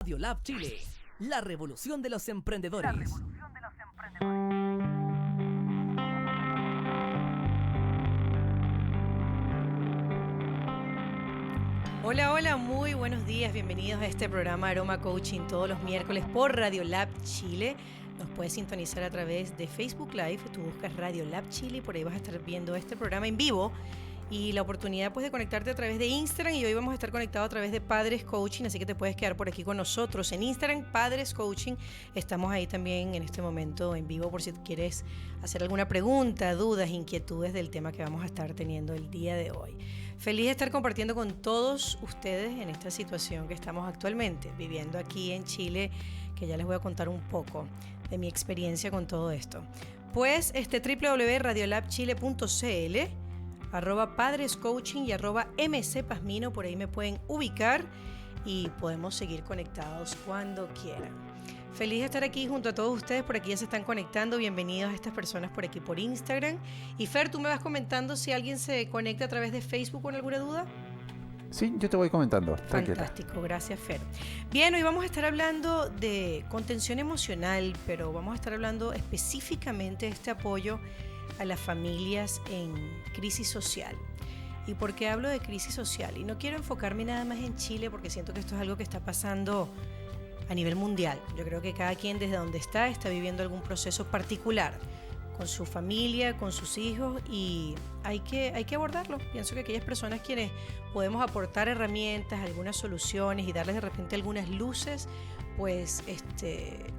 Radiolab Chile, la revolución de los emprendedores. Hola, hola, muy buenos días, bienvenidos a este programa Aroma Coaching todos los miércoles por Radiolab Chile. Nos puedes sintonizar a través de Facebook Live, tú buscas Radiolab Chile y por ahí vas a estar viendo este programa en vivo y la oportunidad pues de conectarte a través de Instagram, y hoy vamos a estar conectados a través de Padres Coaching, así que te puedes quedar por aquí con nosotros en Instagram, Padres Coaching. Estamos ahí también en este momento en vivo por si quieres hacer alguna pregunta, dudas, inquietudes del tema que vamos a estar teniendo el día de hoy. Feliz de estar compartiendo con todos ustedes en esta situación que estamos actualmente viviendo aquí en Chile, que ya les voy a contar un poco de mi experiencia con todo esto. Pues www.radiolabchile.cl, @padrescoaching y @mcpasmino, por ahí me pueden ubicar y podemos seguir conectados cuando quieran. Feliz de estar aquí junto a todos ustedes, por aquí ya se están conectando, bienvenidos a estas personas por aquí por Instagram. Y Fer, tú me vas comentando si alguien se conecta a través de Facebook con alguna duda. Sí, yo te voy comentando. Tranquila. Fantástico, gracias Fer. Bien, hoy vamos a estar hablando de contención emocional, pero vamos a estar hablando específicamente de este apoyo a las familias en crisis social. ¿Y por qué hablo de crisis social? Y no quiero enfocarme nada más en Chile, porque siento que esto es algo que está pasando a nivel mundial. Yo creo que cada quien desde donde está viviendo algún proceso particular con su familia, con sus hijos, y hay que abordarlo. Pienso que aquellas personas quienes podemos aportar herramientas, algunas soluciones y darles de repente algunas luces, pues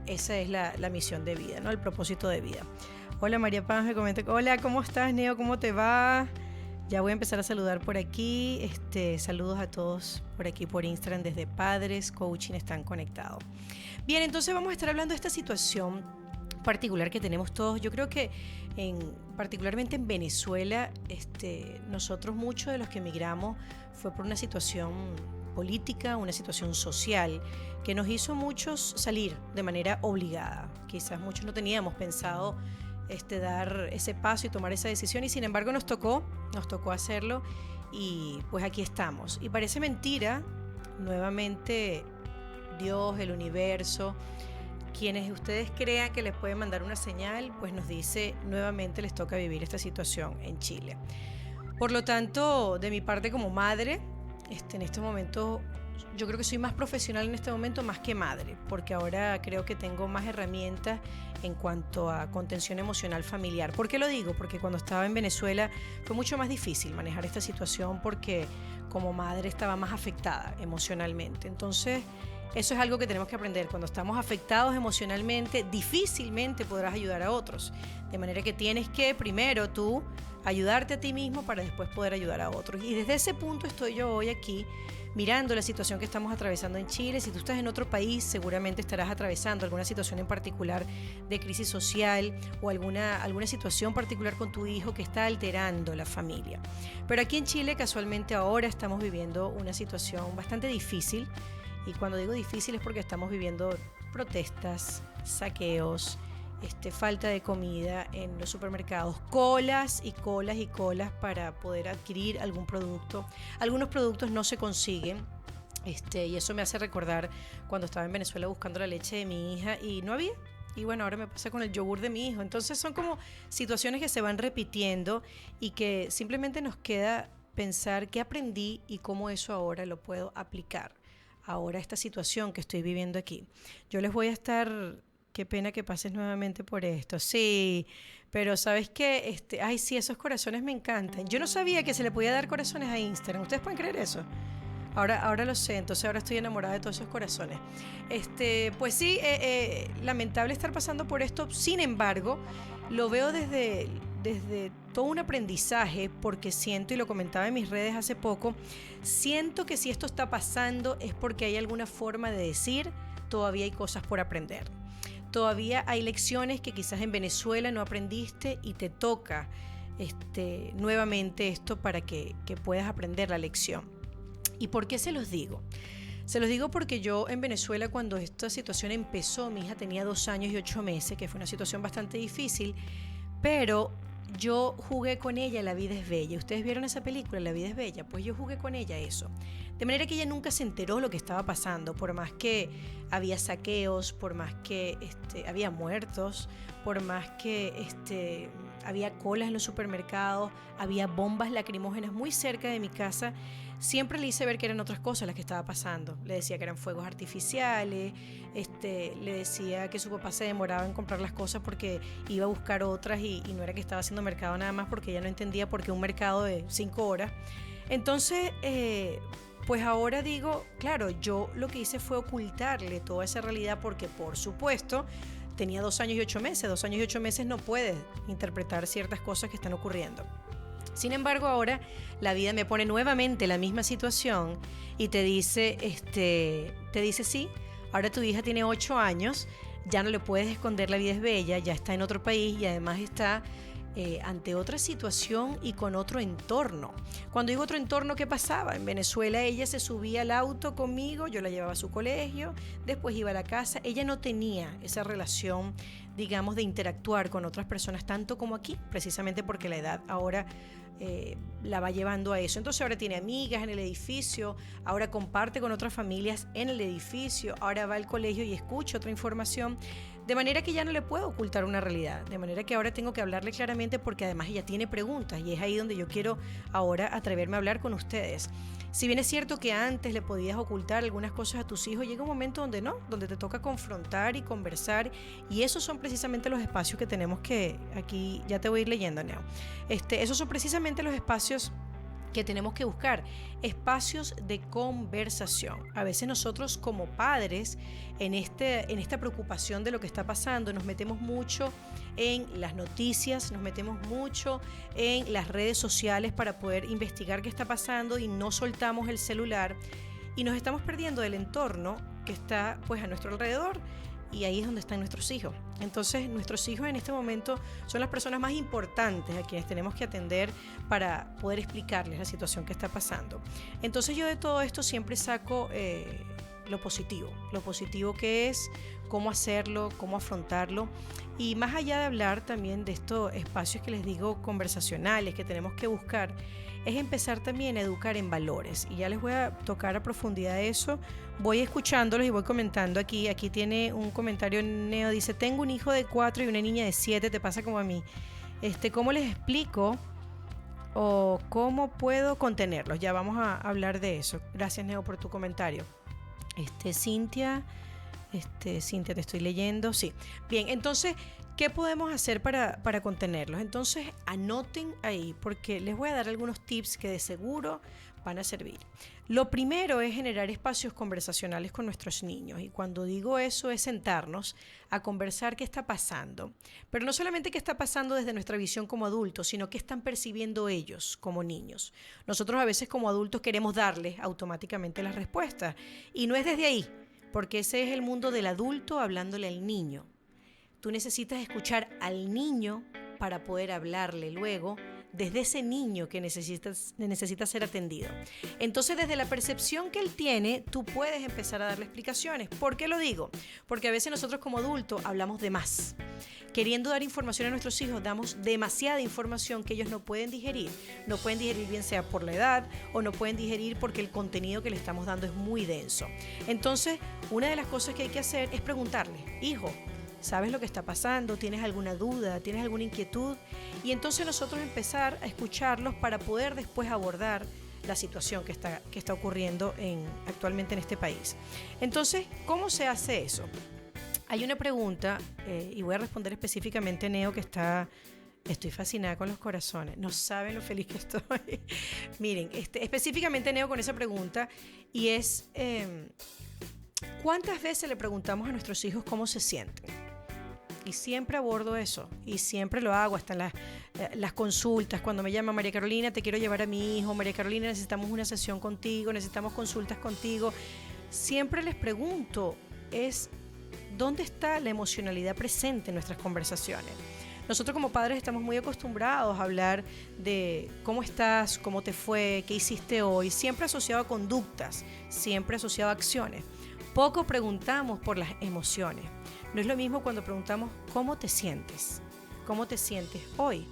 esa es la misión de vida, ¿no? El propósito de vida. Hola, María Paz me comenta. Hola, ¿cómo estás, Neo? ¿Cómo te va? Ya voy a empezar a saludar por aquí. Saludos a todos por aquí por Instagram desde Padres Coaching, están conectados. Bien, entonces vamos a estar hablando de esta situación particular que tenemos todos. Yo creo que particularmente en Venezuela, nosotros muchos de los que emigramos fue por una situación política, una situación social que nos hizo muchos salir de manera obligada. Quizás muchos no teníamos pensado dar ese paso y tomar esa decisión, y sin embargo nos tocó hacerlo, y pues aquí estamos. Y parece mentira, nuevamente Dios, el universo, quienes ustedes crean que les puede mandar una señal, pues nos dice nuevamente les toca vivir esta situación en Chile. Por lo tanto, de mi parte como madre, en este momento yo creo que soy más profesional en este momento más que madre, porque ahora creo que tengo más herramientas en cuanto a contención emocional familiar. ¿Por qué lo digo? Porque cuando estaba en Venezuela fue mucho más difícil manejar esta situación, porque como madre estaba más afectada emocionalmente. Entonces, eso es algo que tenemos que aprender. Cuando estamos afectados emocionalmente, difícilmente podrás ayudar a otros. De manera que tienes que primero tú ayudarte a ti mismo para después poder ayudar a otros. Y desde ese punto estoy yo hoy aquí mirando la situación que estamos atravesando en Chile. Si tú estás en otro país, seguramente estarás atravesando alguna situación en particular de crisis social o alguna situación particular con tu hijo que está alterando la familia. Pero aquí en Chile, casualmente ahora estamos viviendo una situación bastante difícil. Y cuando digo difícil es porque estamos viviendo protestas, saqueos, falta de comida en los supermercados, colas y colas y colas para poder adquirir algún producto. Algunos productos no se consiguen, y eso me hace recordar cuando estaba en Venezuela buscando la leche de mi hija y no había. Y bueno, ahora me pasa con el yogur de mi hijo. Entonces son como situaciones que se van repitiendo y que simplemente nos queda pensar qué aprendí y cómo eso ahora lo puedo aplicar. Ahora esta situación que estoy viviendo aquí. Yo les voy a estar... Qué pena que pases nuevamente por esto. Sí, pero ¿sabes qué? Ay, sí, esos corazones me encantan. Yo no sabía que se le podía dar corazones a Instagram. ¿Ustedes pueden creer eso? Ahora lo sé, entonces ahora estoy enamorada de todos esos corazones. Pues sí, lamentable estar pasando por esto. Sin embargo, lo veo desde todo un aprendizaje, porque siento, y lo comentaba en mis redes hace poco, siento que si esto está pasando es porque hay alguna forma de decir, todavía hay cosas por aprender. Todavía hay lecciones que quizás en Venezuela no aprendiste y te toca nuevamente esto para que puedas aprender la lección. ¿Y por qué se los digo? Se los digo porque yo en Venezuela, cuando esta situación empezó, mi hija tenía 2 años y 8 meses, que fue una situación bastante difícil, pero yo jugué con ella La vida es bella. ¿Ustedes vieron esa película, La vida es bella? Pues yo jugué con ella eso. De manera que ella nunca se enteró lo que estaba pasando, por más que había saqueos, por más que había muertos, por más que había colas en los supermercados, había bombas lacrimógenas muy cerca de mi casa. Siempre le hice ver que eran otras cosas las que estaba pasando. Le decía que eran fuegos artificiales, le decía que su papá se demoraba en comprar las cosas porque iba a buscar otras y no era que estaba haciendo mercado nada más, porque ella no entendía por qué un mercado de 5 horas. Entonces, pues ahora digo, claro, yo lo que hice fue ocultarle toda esa realidad porque, por supuesto, tenía 2 años y 8 meses. 2 años y 8 meses no puedes interpretar ciertas cosas que están ocurriendo. Sin embargo, ahora la vida me pone nuevamente la misma situación y te dice, sí, ahora tu hija tiene 8 años, ya no le puedes esconder La vida es bella, ya está en otro país y además está ante otra situación y con otro entorno. Cuando digo otro entorno, ¿qué pasaba? En Venezuela ella se subía al auto conmigo, yo la llevaba a su colegio, después iba a la casa. Ella no tenía esa relación, digamos, de interactuar con otras personas tanto como aquí, precisamente porque la edad ahora la va llevando a eso. Entonces ahora tiene amigas en el edificio, ahora comparte con otras familias en el edificio, ahora va al colegio y escucha otra información, de manera que ya no le puedo ocultar una realidad, de manera que ahora tengo que hablarle claramente porque además ella tiene preguntas y es ahí donde yo quiero ahora atreverme a hablar con ustedes. Si bien es cierto que antes le podías ocultar algunas cosas a tus hijos, llega un momento donde no, donde te toca confrontar y conversar, y esos son precisamente los espacios que tenemos que, aquí ya te voy a ir leyendo, Neo, esos son precisamente los espacios que tenemos que buscar, espacios de conversación. A veces nosotros como padres, en esta preocupación de lo que está pasando, nos metemos mucho en las noticias, nos metemos mucho en las redes sociales para poder investigar qué está pasando y no soltamos el celular y nos estamos perdiendo del entorno que está pues a nuestro alrededor. Y ahí es donde están nuestros hijos. Entonces, nuestros hijos en este momento son las personas más importantes a quienes tenemos que atender para poder explicarles la situación que está pasando. Entonces, yo de todo esto siempre saco lo positivo que es, cómo hacerlo, cómo afrontarlo. Y más allá de hablar también de estos espacios que les digo conversacionales que tenemos que buscar, es empezar también a educar en valores. Y ya les voy a tocar a profundidad eso. Voy escuchándolos y voy comentando aquí. Aquí tiene un comentario, Neo, dice, tengo un hijo de 4 y una niña de 7, te pasa como a mí. ¿Cómo les explico o cómo puedo contenerlos? Ya vamos a hablar de eso. Gracias, Neo, por tu comentario. Cintia, Cintia, te estoy leyendo. Sí. Bien, entonces, ¿qué podemos hacer para contenerlos? Entonces, anoten ahí, porque les voy a dar algunos tips que de seguro van a servir. Lo primero es generar espacios conversacionales con nuestros niños. Y cuando digo eso es sentarnos a conversar qué está pasando. Pero no solamente qué está pasando desde nuestra visión como adultos, sino qué están percibiendo ellos como niños. Nosotros a veces como adultos queremos darles automáticamente las respuestas. Y no es desde ahí, porque ese es el mundo del adulto hablándole al niño. Tú necesitas escuchar al niño para poder hablarle luego desde ese niño que necesita ser atendido. Entonces, desde la percepción que él tiene, tú puedes empezar a darle explicaciones. ¿Por qué lo digo? Porque a veces nosotros como adultos hablamos de más. Queriendo dar información a nuestros hijos, damos demasiada información que ellos no pueden digerir. No pueden digerir bien sea por la edad o no pueden digerir porque el contenido que le estamos dando es muy denso. Entonces, una de las cosas que hay que hacer es preguntarle, hijo, ¿sabes lo que está pasando? ¿Tienes alguna duda? ¿Tienes alguna inquietud? Y entonces nosotros empezar a escucharlos para poder después abordar la situación que está ocurriendo actualmente en este país. Entonces, ¿cómo se hace eso? Hay una pregunta, y voy a responder específicamente, Neo, que estoy fascinada con los corazones. No saben lo feliz que estoy. Miren, específicamente, Neo, con esa pregunta, y es, ¿cuántas veces le preguntamos a nuestros hijos cómo se sienten? Y siempre abordo eso, y siempre lo hago, hasta en las consultas, cuando me llama María Carolina, te quiero llevar a mi hijo, María Carolina, necesitamos una sesión contigo, necesitamos consultas contigo. Siempre les pregunto, ¿dónde está la emocionalidad presente en nuestras conversaciones? Nosotros como padres estamos muy acostumbrados a hablar de cómo estás, cómo te fue, qué hiciste hoy, siempre asociado a conductas, siempre asociado a acciones. Poco preguntamos por las emociones. No es lo mismo cuando preguntamos cómo te sientes hoy.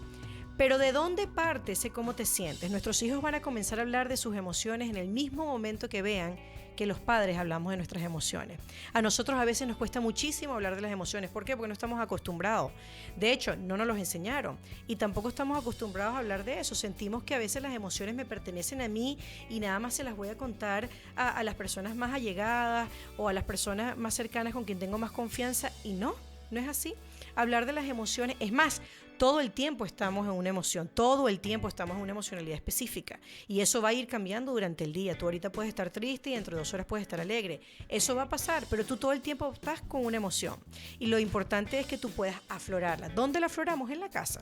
Pero ¿de dónde parte ese cómo te sientes? Nuestros hijos van a comenzar a hablar de sus emociones en el mismo momento que vean que los padres hablamos de nuestras emociones. A nosotros a veces nos cuesta muchísimo hablar de las emociones. ¿Por qué? Porque no estamos acostumbrados. De hecho, no nos los enseñaron. Y tampoco estamos acostumbrados a hablar de eso. Sentimos que a veces las emociones me pertenecen a mí y nada más se las voy a contar a las personas más allegadas o a las personas más cercanas con quien tengo más confianza. Y no es así. Hablar de las emociones, es más, todo el tiempo estamos en una emoción, todo el tiempo estamos en una emocionalidad específica y eso va a ir cambiando durante el día. Tú ahorita puedes estar triste y dentro de 2 horas puedes estar alegre. Eso va a pasar, pero tú todo el tiempo estás con una emoción y lo importante es que tú puedas aflorarla. ¿Dónde la afloramos? En la casa.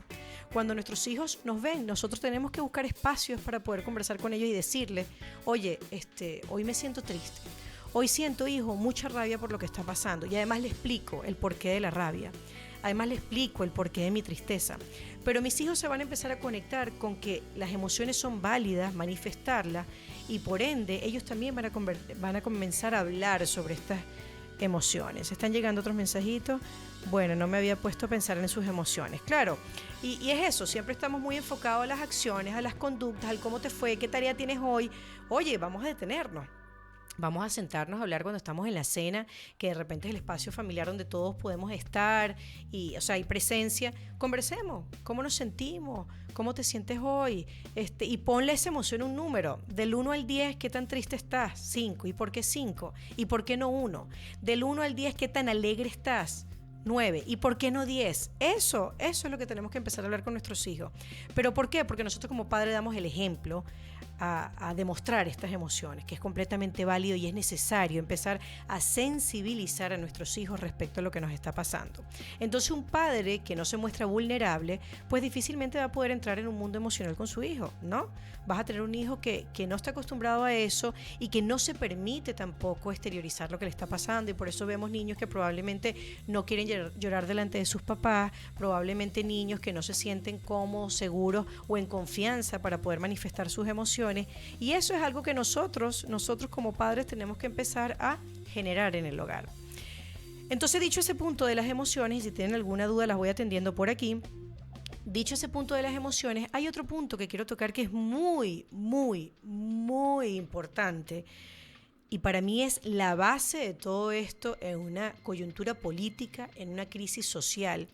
Cuando nuestros hijos nos ven, nosotros tenemos que buscar espacios para poder conversar con ellos y decirles, oye, hoy me siento triste. Hoy siento, hijo, mucha rabia por lo que está pasando y además le explico el porqué de la rabia. Además le explico el porqué de mi tristeza. Pero mis hijos se van a empezar a conectar con que las emociones son válidas, manifestarlas, y por ende ellos también van a comenzar a hablar sobre estas emociones. ¿Están llegando otros mensajitos? Bueno, no me había puesto a pensar en sus emociones. Claro, y es eso, siempre estamos muy enfocados a las acciones, a las conductas, al cómo te fue, qué tarea tienes hoy. Oye, vamos a detenernos. Vamos a sentarnos a hablar cuando estamos en la cena, que de repente es el espacio familiar donde todos podemos estar y, o sea, hay presencia. Conversemos, cómo nos sentimos, cómo te sientes hoy, y ponle esa emoción un número. Del 1 al 10, ¿qué tan triste estás? 5. ¿Y por qué 5? ¿Y por qué no 1? Del 1 al 10, ¿qué tan alegre estás? 9. ¿Y por qué no 10? Eso es lo que tenemos que empezar a hablar con nuestros hijos. ¿Pero por qué? Porque nosotros como padres damos el ejemplo a demostrar estas emociones, que es completamente válido y es necesario empezar a sensibilizar a nuestros hijos respecto a lo que nos está pasando. Entonces un padre que no se muestra vulnerable, pues difícilmente va a poder entrar en un mundo emocional con su hijo, ¿no? Vas a tener un hijo que no está acostumbrado a eso y que no se permite tampoco exteriorizar lo que le está pasando, y por eso vemos niños que probablemente no quieren llorar delante de sus papás, probablemente niños que no se sienten cómodos, seguros o en confianza para poder manifestar sus emociones. Y eso es algo que nosotros como padres tenemos que empezar a generar en el hogar. Entonces, dicho ese punto de las emociones, y si tienen alguna duda las voy atendiendo por aquí. Dicho ese punto de las emociones, hay otro punto que quiero tocar que es muy, muy, muy importante. Y para mí es la base de todo esto en una coyuntura política, en una crisis social,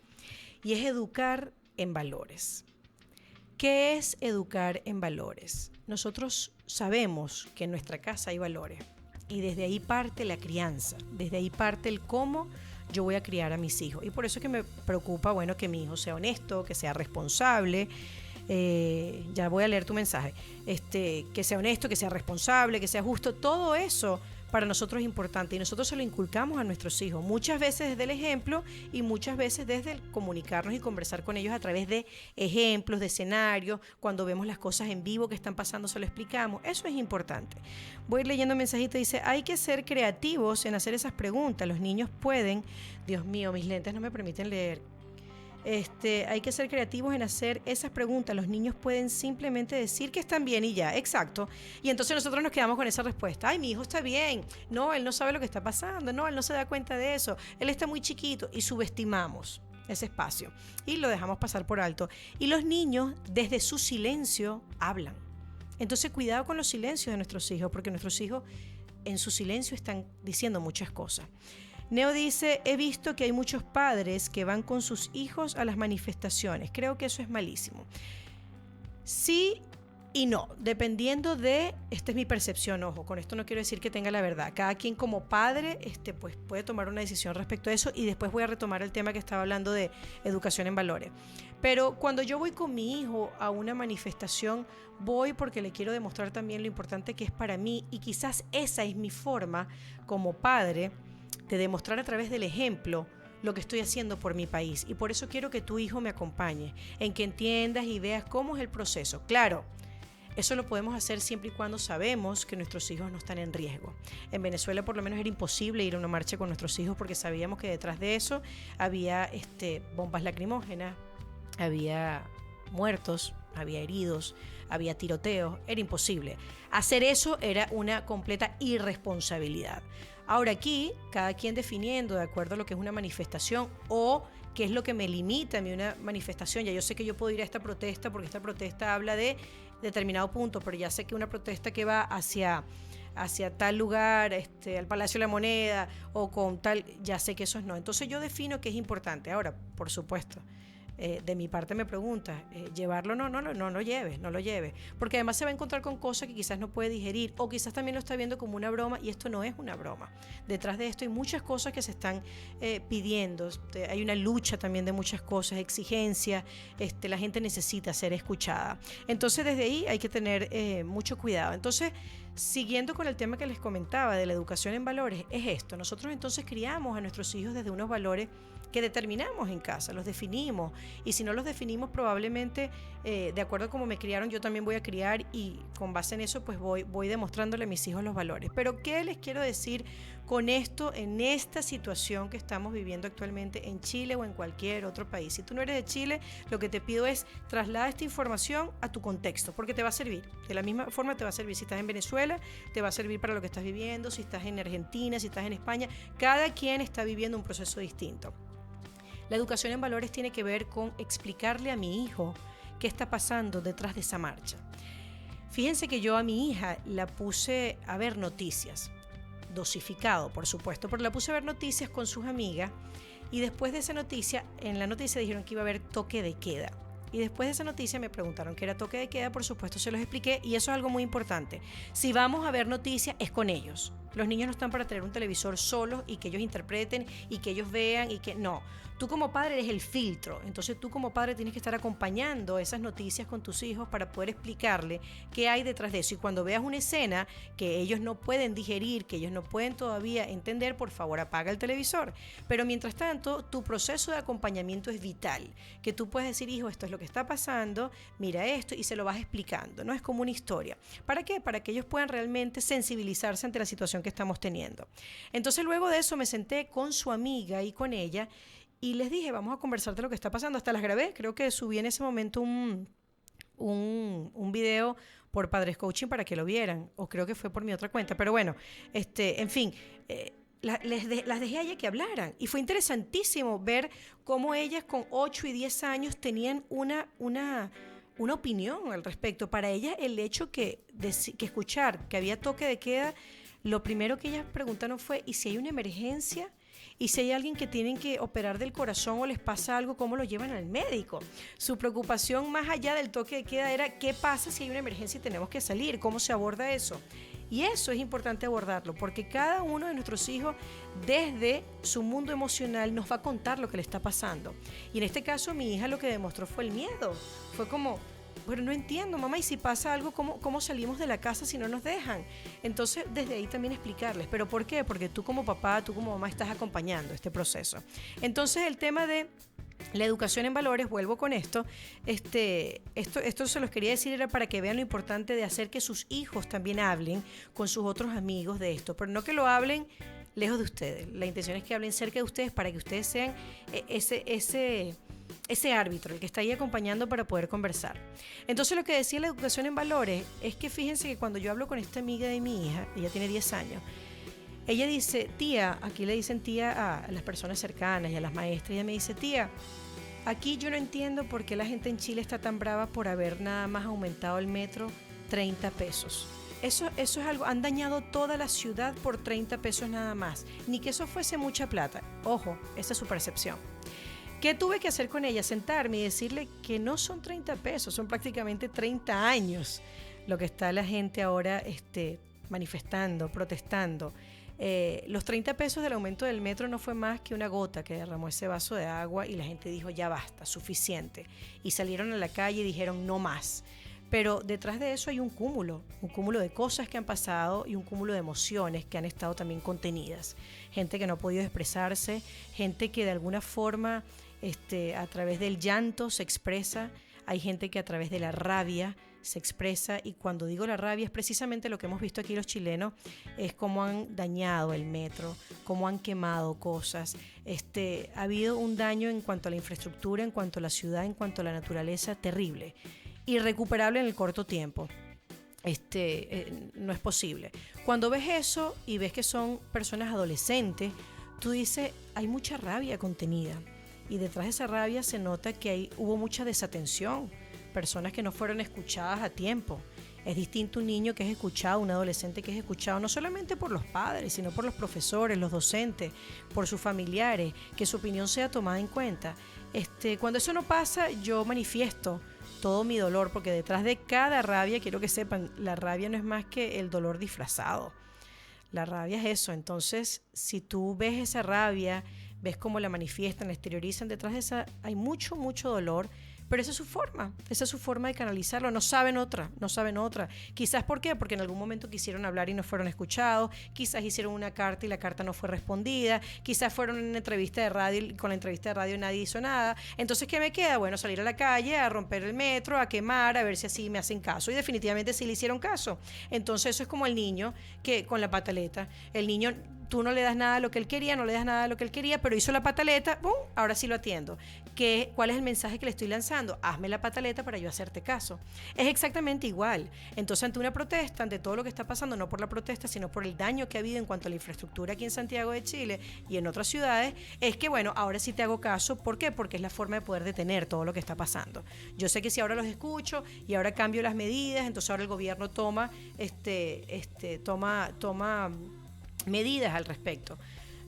y es educar en valores. ¿Qué es educar en valores? Nosotros sabemos que en nuestra casa hay valores y desde ahí parte la crianza, desde ahí parte el cómo yo voy a criar a mis hijos. Y por eso es que me preocupa, bueno, que mi hijo sea honesto, que sea responsable. Ya voy a leer tu mensaje. Que sea honesto, que sea responsable, que sea justo. Todo eso para nosotros es importante y nosotros se lo inculcamos a nuestros hijos, muchas veces desde el ejemplo y muchas veces desde el comunicarnos y conversar con ellos a través de ejemplos, de escenarios. Cuando vemos las cosas en vivo que están pasando, se lo explicamos. Eso es importante. Voy a ir leyendo mensajitos. Dice, hay que ser creativos en hacer esas preguntas. Los niños pueden... Dios mío, mis lentes no me permiten leer. Hay que ser creativos en hacer esas preguntas. Los niños pueden simplemente decir que están bien y ya, exacto. Y entonces nosotros nos quedamos con esa respuesta. Ay, mi hijo está bien. No, él no sabe lo que está pasando. No, él no se da cuenta de eso. Él está muy chiquito. Y subestimamos ese espacio y lo dejamos pasar por alto. Y los niños, desde su silencio, hablan. Entonces, cuidado con los silencios de nuestros hijos, porque nuestros hijos en su silencio están diciendo muchas cosas. Neo dice, he visto que hay muchos padres que van con sus hijos a las manifestaciones. Creo que eso es malísimo. Sí y no, dependiendo de, esta es mi percepción, ojo, con esto no quiero decir que tenga la verdad. Cada quien como padre pues puede tomar una decisión respecto a eso y después voy a retomar el tema que estaba hablando de educación en valores. Pero cuando yo voy con mi hijo a una manifestación, voy porque le quiero demostrar también lo importante que es para mí y quizás esa es mi forma como padre de demostrar a través del ejemplo lo que estoy haciendo por mi país. Y por eso quiero que tu hijo me acompañe, en que entiendas y veas cómo es el proceso. Claro, eso lo podemos hacer siempre y cuando sabemos que nuestros hijos no están en riesgo. En Venezuela por lo menos era imposible ir a una marcha con nuestros hijos porque sabíamos que detrás de eso había bombas lacrimógenas, había muertos, había heridos, había tiroteos, era imposible. Hacer eso era una completa irresponsabilidad. Ahora aquí, cada quien definiendo de acuerdo a lo que es una manifestación o qué es lo que me limita a mí una manifestación. Ya yo sé que yo puedo ir a esta protesta porque esta protesta habla de determinado punto, pero ya sé que una protesta que va hacia tal lugar, al Palacio de la Moneda o con tal, ya sé que eso no. Entonces yo defino qué es importante. Ahora, por supuesto, de mi parte me preguntas, ¿llevarlo? No lo lleves, porque además se va a encontrar con cosas que quizás no puede digerir o quizás también lo está viendo como una broma y esto no es una broma. Detrás de esto hay muchas cosas que se están pidiendo, hay una lucha también de muchas cosas, exigencias, la gente necesita ser escuchada. Entonces desde ahí hay que tener mucho cuidado. Entonces, siguiendo con el tema que les comentaba de la educación en valores, es esto. Nosotros entonces criamos a nuestros hijos desde unos valores que determinamos en casa, los definimos, y si no los definimos probablemente de acuerdo a cómo me criaron yo también voy a criar, y con base en eso pues voy demostrándole a mis hijos los valores. Pero ¿qué les quiero decir con esto en esta situación que estamos viviendo actualmente en Chile o en cualquier otro país? Si tú no eres de Chile, lo que te pido es trasladar esta información a tu contexto, porque te va a servir. De la misma forma te va a servir si estás en Venezuela, te va a servir para lo que estás viviendo, si estás en Argentina, si estás en España. Cada quien está viviendo un proceso distinto. La educación en valores tiene que ver con explicarle a mi hijo qué está pasando detrás de esa marcha. Fíjense que yo a mi hija la puse a ver noticias, dosificado por supuesto, pero la puse a ver noticias con sus amigas, y después de esa noticia, en la noticia dijeron que iba a haber toque de queda. Y después de esa noticia me preguntaron qué era toque de queda, por supuesto se los expliqué, y eso es algo muy importante. Si vamos a ver noticias es con ellos. Los niños no están para tener un televisor solos y que ellos interpreten y que ellos vean y que no. Tú como padre eres el filtro, entonces tú como padre tienes que estar acompañando esas noticias con tus hijos para poder explicarle qué hay detrás de eso. Y cuando veas una escena que ellos no pueden digerir, que ellos no pueden todavía entender, por favor apaga el televisor. Pero mientras tanto, tu proceso de acompañamiento es vital, que tú puedes decir, hijo, esto es lo que está pasando, mira esto, y se lo vas explicando, ¿no? Es como una historia. ¿Para qué? Para que ellos puedan realmente sensibilizarse ante la situación que estamos teniendo. Entonces luego de eso me senté con su amiga y con ella y les dije, vamos a conversar de lo que está pasando. Hasta las grabé, creo que subí en ese momento un video por Padres Coaching para que lo vieran, o creo que fue por mi otra cuenta, pero bueno, en fin, las dejé a ella que hablaran, y fue interesantísimo ver cómo ellas con 8 y 10 años tenían una opinión al respecto. Para ellas el hecho que escuchar que había toque de queda, lo primero que ellas preguntaron fue, ¿y si hay una emergencia? Y si hay alguien que tienen que operar del corazón o les pasa algo, ¿cómo lo llevan al médico? Su preocupación más allá del toque de queda era ¿qué pasa si hay una emergencia y tenemos que salir? ¿Cómo se aborda eso? Y eso es importante abordarlo, porque cada uno de nuestros hijos desde su mundo emocional nos va a contar lo que le está pasando. Y en este caso mi hija lo que demostró fue el miedo. Fue como, pero no entiendo, mamá, y si pasa algo, ¿cómo salimos de la casa si no nos dejan? Entonces, desde ahí también explicarles. ¿Pero por qué? Porque tú como papá, tú como mamá estás acompañando este proceso. Entonces, el tema de la educación en valores, vuelvo con esto, esto se los quería decir, era para que vean lo importante de hacer que sus hijos también hablen con sus otros amigos de esto, pero no que lo hablen lejos de ustedes. La intención es que hablen cerca de ustedes para que ustedes sean ese árbitro, el que está ahí acompañando para poder conversar. Entonces lo que decía la educación en valores es que fíjense que cuando yo hablo con esta amiga de mi hija, ella tiene 10 años, ella dice, tía, aquí le dicen tía a las personas cercanas y a las maestras, ella me dice, tía, aquí yo no entiendo por qué la gente en Chile está tan brava por haber nada más aumentado el metro 30 pesos. Eso es algo, han dañado toda la ciudad por 30 pesos nada más, ni que eso fuese mucha plata. Ojo, esa es su percepción. ¿Qué tuve que hacer con ella? Sentarme y decirle que no son 30 pesos, son prácticamente 30 años lo que está la gente ahora manifestando, protestando. Los 30 pesos del aumento del metro no fue más que una gota que derramó ese vaso de agua y la gente dijo ya basta, suficiente. Y salieron a la calle y dijeron no más. Pero detrás de eso hay un cúmulo de cosas que han pasado y un cúmulo de emociones que han estado también contenidas. Gente que no ha podido expresarse, gente que de alguna forma a través del llanto se expresa, hay gente que a través de la rabia se expresa, y cuando digo la rabia es precisamente lo que hemos visto aquí los chilenos, es cómo han dañado el metro, cómo han quemado cosas. Ha habido un daño en cuanto a la infraestructura, en cuanto a la ciudad, en cuanto a la naturaleza, terrible, irrecuperable en el corto tiempo. no es posible. Cuando ves eso y ves que son personas adolescentes, tú dices, hay mucha rabia contenida. Y detrás de esa rabia se nota que hubo mucha desatención, personas que no fueron escuchadas a tiempo. Es distinto un niño que es escuchado, un adolescente que es escuchado, no solamente por los padres, sino por los profesores, los docentes, por sus familiares, que su opinión sea tomada en cuenta. Cuando eso no pasa, yo manifiesto todo mi dolor, porque detrás de cada rabia, quiero que sepan, la rabia no es más que el dolor disfrazado. La rabia es eso. Entonces, si tú ves esa rabia, ves cómo la manifiestan, la exteriorizan, detrás de esa hay mucho, mucho dolor, pero esa es su forma de canalizarlo. No saben otra. Quizás, ¿por qué? Porque en algún momento quisieron hablar y no fueron escuchados, quizás hicieron una carta y la carta no fue respondida, quizás fueron en una entrevista de radio y con la entrevista de radio nadie hizo nada. Entonces, ¿qué me queda? Bueno, salir a la calle, a romper el metro, a quemar, a ver si así me hacen caso. Y definitivamente sí le hicieron caso. Entonces, eso es como el niño que con la pataleta. El niño, tú no le das nada a lo que él quería, pero hizo la pataleta, ¡pum!, ahora sí lo atiendo. ¿Cuál es el mensaje que le estoy lanzando? Hazme la pataleta para yo hacerte caso. Es exactamente igual. Entonces, ante una protesta, ante todo lo que está pasando, no por la protesta, sino por el daño que ha habido en cuanto a la infraestructura aquí en Santiago de Chile y en otras ciudades, es que, bueno, ahora sí te hago caso. ¿Por qué? Porque es la forma de poder detener todo lo que está pasando. Yo sé que si ahora los escucho y ahora cambio las medidas, entonces ahora el gobierno toma medidas al respecto.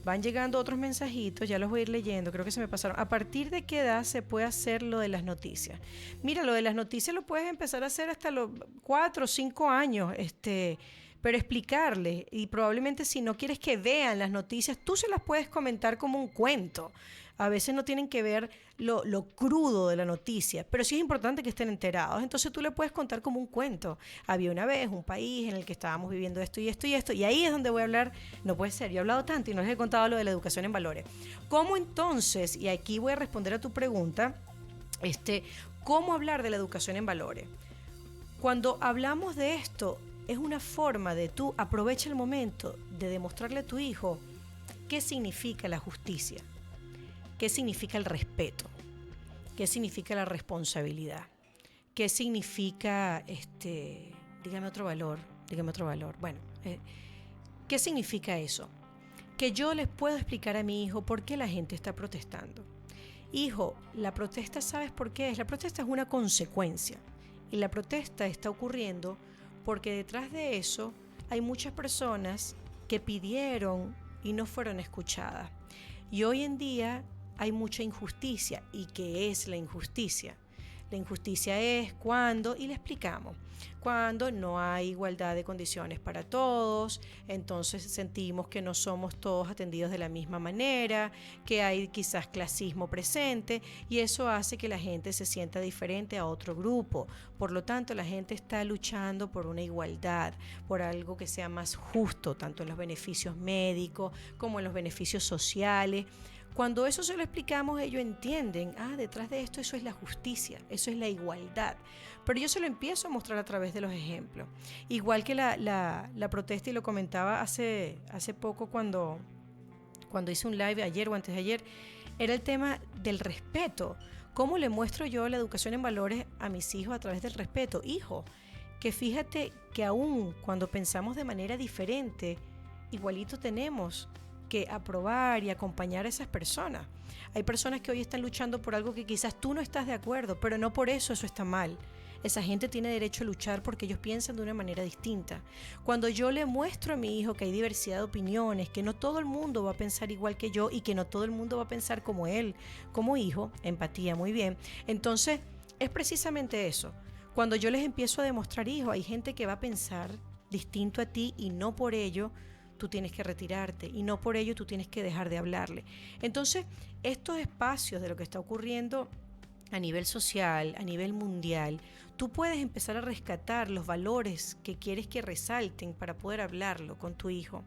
Van llegando otros mensajitos, ya los voy a ir leyendo, creo que se me pasaron. ¿A partir de qué edad se puede hacer lo de las noticias? Mira, lo de las noticias lo puedes empezar a hacer hasta los 4 o 5 años, pero explicarles, y probablemente si no quieres que vean las noticias, tú se las puedes comentar como un cuento. A veces no tienen que ver lo crudo de la noticia, pero sí es importante que estén enterados. Entonces tú le puedes contar como un cuento. Había una vez un país en el que estábamos viviendo esto y esto y esto, y ahí es donde voy a hablar. No puede ser, yo he hablado tanto y no les he contado lo de la educación en valores. ¿Cómo entonces, y aquí voy a responder a tu pregunta, cómo hablar de la educación en valores? Cuando hablamos de esto, es una forma de tú aprovecha el momento de demostrarle a tu hijo qué significa la justicia, qué significa el respeto, qué significa la responsabilidad, qué significa, dígame otro valor. Bueno, ¿qué significa eso? Que yo les puedo explicar a mi hijo por qué la gente está protestando. Hijo, la protesta, ¿sabes por qué es? La protesta es una consecuencia, y la protesta está ocurriendo porque detrás de eso hay muchas personas que pidieron y no fueron escuchadas. Y hoy en día hay mucha injusticia. ¿Y qué es la injusticia? La injusticia es cuando, y le explicamos, cuando no hay igualdad de condiciones para todos, entonces sentimos que no somos todos atendidos de la misma manera, que hay quizás clasismo presente, y eso hace que la gente se sienta diferente a otro grupo. Por lo tanto, la gente está luchando por una igualdad, por algo que sea más justo, tanto en los beneficios médicos como en los beneficios sociales. Cuando eso se lo explicamos, ellos entienden, detrás de esto eso es la justicia, eso es la igualdad. Pero yo se lo empiezo a mostrar a través de los ejemplos. Igual que la protesta, y lo comentaba hace poco cuando hice un live ayer o antes de ayer, era el tema del respeto. ¿Cómo le muestro yo la educación en valores a mis hijos a través del respeto? Hijo, que fíjate que aún cuando pensamos de manera diferente, igualito tenemos que aprobar y acompañar a esas personas. Hay personas que hoy están luchando por algo que quizás tú no estás de acuerdo, pero no por eso está mal. Esa gente tiene derecho a luchar porque ellos piensan de una manera distinta. Cuando yo le muestro a mi hijo que hay diversidad de opiniones, que no todo el mundo va a pensar igual que yo y que no todo el mundo va a pensar como él, como hijo, empatía, muy bien. Entonces, es precisamente eso. Cuando yo les empiezo a demostrar, hijo, hay gente que va a pensar distinto a ti y no por ello tú tienes que retirarte y no por ello tú tienes que dejar de hablarle. Entonces, estos espacios de lo que está ocurriendo a nivel social, a nivel mundial, tú puedes empezar a rescatar los valores que quieres que resalten para poder hablarlo con tu hijo.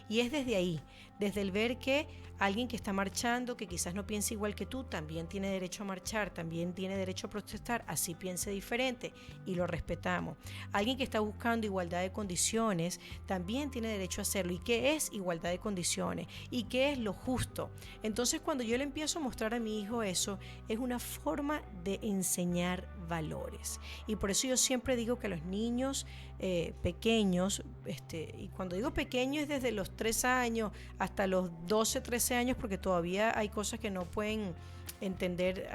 Y es desde ahí, desde el ver que alguien que está marchando, que quizás no piense igual que tú, también tiene derecho a marchar, también tiene derecho a protestar, así piense diferente y lo respetamos. Alguien que está buscando igualdad de condiciones, también tiene derecho a hacerlo. ¿Y qué es igualdad de condiciones? ¿Y qué es lo justo? Entonces, cuando yo le empiezo a mostrar a mi hijo eso, es una forma de enseñar valores. Y por eso yo siempre digo que los niños pequeños, y cuando digo pequeños es desde los 3 años hasta los 12, 13 años, porque todavía hay cosas que no pueden entender